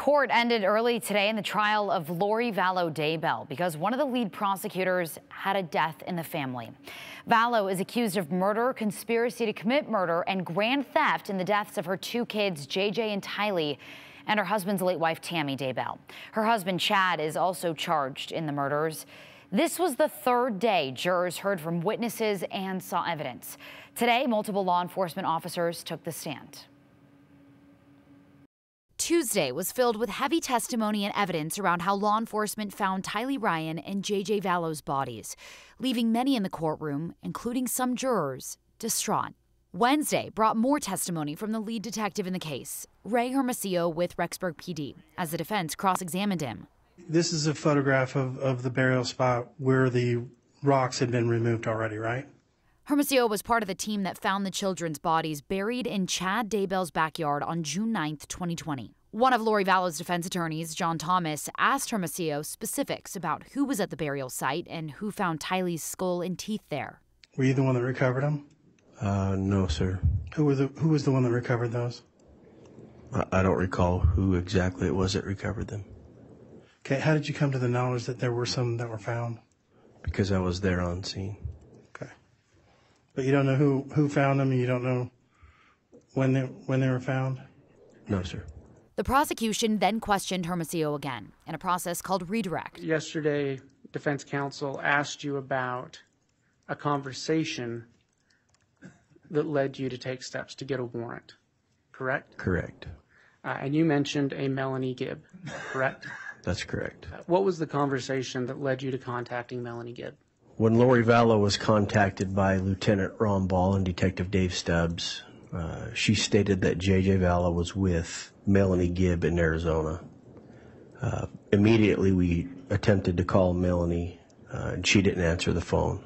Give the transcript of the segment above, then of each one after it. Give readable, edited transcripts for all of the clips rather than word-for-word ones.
Court ended early today in the trial of Lori Vallow Daybell because one of the lead prosecutors had a death in the family. Vallow is accused of murder, conspiracy to commit murder, and grand theft in the deaths of her two kids, JJ and Tylee, and her husband's late wife, Tammy Daybell. Her husband, Chad, is also charged in the murders. This was the third day jurors heard from witnesses and saw evidence. Today, multiple law enforcement officers took the stand. Tuesday was filled with heavy testimony and evidence around how law enforcement found Tylee Ryan and JJ Vallow's bodies, leaving many in the courtroom, including some jurors, distraught. Wednesday brought more testimony from the lead detective in the case, Ray Hermosillo with Rexburg PD, as the defense cross-examined him. This is a photograph of the burial spot where the rocks had been removed already, right? Hermosillo was part of the team that found the children's bodies buried in Chad Daybell's backyard on June 9, 2020. One of Lori Vallow's defense attorneys, John Thomas, asked Hermosillo specifics about who was at the burial site and who found Tylee's skull and teeth there. Were you the one that recovered them? No, sir. Who was the one that recovered those? I don't recall who exactly it was that recovered them. Okay, how did you come to the knowledge that there were some that were found? Because I was there on scene. Okay. But you don't know who found them, and you don't know when they were found? No, sir. The prosecution then questioned Hermosillo again in a process called redirect. Yesterday, defense counsel asked you about a conversation that led you to take steps to get a warrant, correct? Correct. And you mentioned a Melanie Gibb, correct? That's correct. What was the conversation that led you to contacting Melanie Gibb? When Lori Vallow was contacted by Lieutenant Ron Ball and Detective Dave Stubbs, she stated that JJ Vallow was with Melanie Gibb in Arizona. Immediately we attempted to call Melanie, and she didn't answer the phone.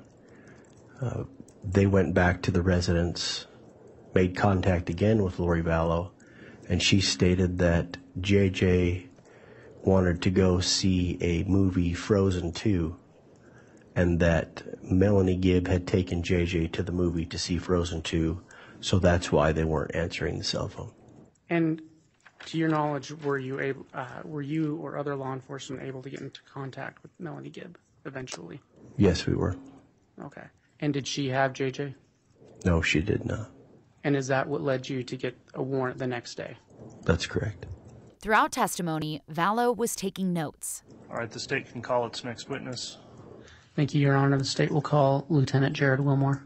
They went back to the residence, made contact again with Lori Vallow, and she stated that JJ wanted to go see a movie, Frozen 2, and that Melanie Gibb had taken JJ to the movie to see Frozen 2, so that's why they weren't answering the cell phone. And to your knowledge, were you or other law enforcement able to get into contact with Melanie Gibb eventually? Yes, we were. Okay. And did she have JJ? No, she did not. And is that what led you to get a warrant the next day? That's correct. Throughout testimony, Vallow was taking notes. All right, the state can call its next witness. Thank you, Your Honor. The state will call Lieutenant Jared Wilmore.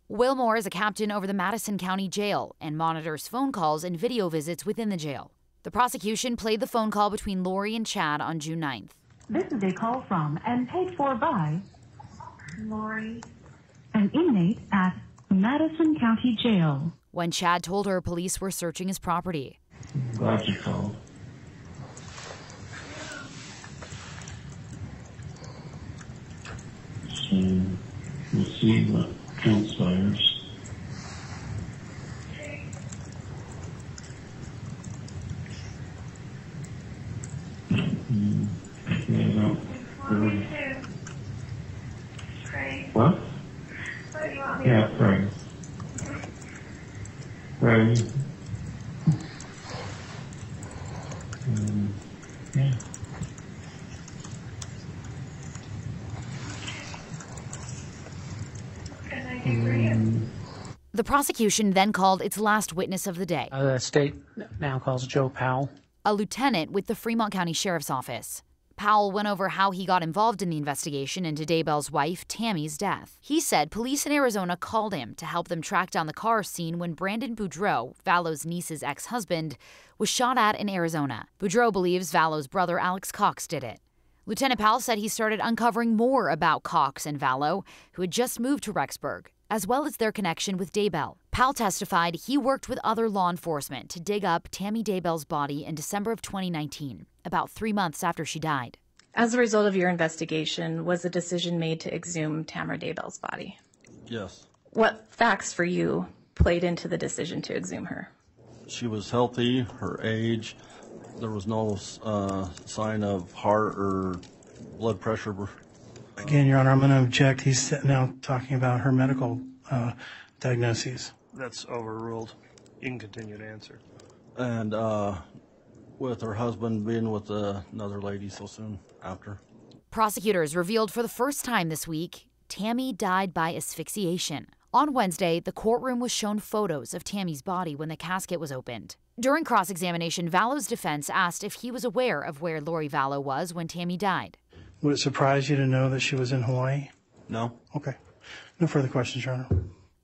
Wilmore is a captain over the Madison County Jail and monitors phone calls and video visits within the jail. The prosecution played the phone call between Lori and Chad on June 9th. This is a call from and paid for by Lori, an inmate at Madison County Jail. When Chad told her police were searching his property. I'm glad you called. So we'll see what transpires. What? Yeah, pray. Pray. Yeah. The prosecution then called its last witness of the day. The state now calls Joe Powell, a lieutenant with the Fremont County Sheriff's Office. Powell went over how he got involved in the investigation into Daybell's wife, Tammy's death. He said police in Arizona called him to help them track down the car seen when Brandon Boudreau, Vallow's niece's ex-husband, was shot at in Arizona. Boudreau believes Vallow's brother Alex Cox did it. Lieutenant Powell said he started uncovering more about Cox and Vallow, who had just moved to Rexburg, as well as their connection with Daybell. Powell testified he worked with other law enforcement to dig up Tammy Daybell's body in December of 2019, about 3 months after she died. As a result of your investigation, was a decision made to exhume Tamara Daybell's body? Yes. What facts for you played into the decision to exhume her? She was healthy, her age. There was no sign of heart or blood pressure. Again, Your Honor, I'm going to object. He's now talking about her medical diagnoses. That's overruled. You can continue to answer. And with her husband being with another lady so soon after. Prosecutors revealed for the first time this week Tammy died by asphyxiation. On Wednesday, the courtroom was shown photos of Tammy's body when the casket was opened. During cross-examination, Vallow's defense asked if he was aware of where Lori Vallow was when Tammy died. Would it surprise you to know that she was in Hawaii? No. Okay. No further questions, Your Honor.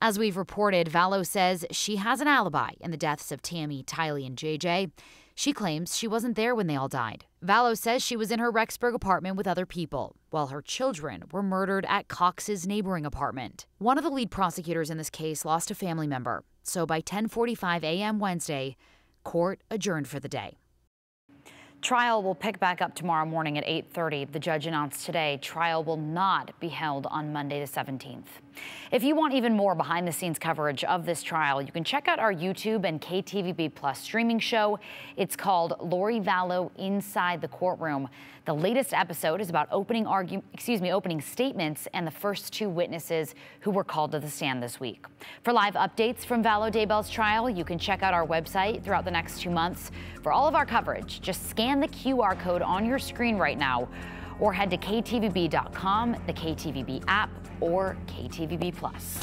As we've reported, Vallow says she has an alibi in the deaths of Tammy, Tylee, and JJ. She claims she wasn't there when they all died. Vallow says she was in her Rexburg apartment with other people, while her children were murdered at Cox's neighboring apartment. One of the lead prosecutors in this case lost a family member, so by 10:45 a.m. Wednesday, court adjourned for the day. Trial will pick back up tomorrow morning at 8:30. The judge announced today trial will not be held on Monday the 17th. If you want even more behind-the-scenes coverage of this trial, you can check out our YouTube and KTVB Plus streaming show. It's called Lori Vallow Inside the Courtroom. The latest episode is about opening statements and the first two witnesses who were called to the stand this week. For live updates from Vallow Daybell's trial, you can check out our website throughout the next 2 months. For all of our coverage, just scan the QR code on your screen right now or head to ktvb.com, the KTVB app, or KTVB Plus.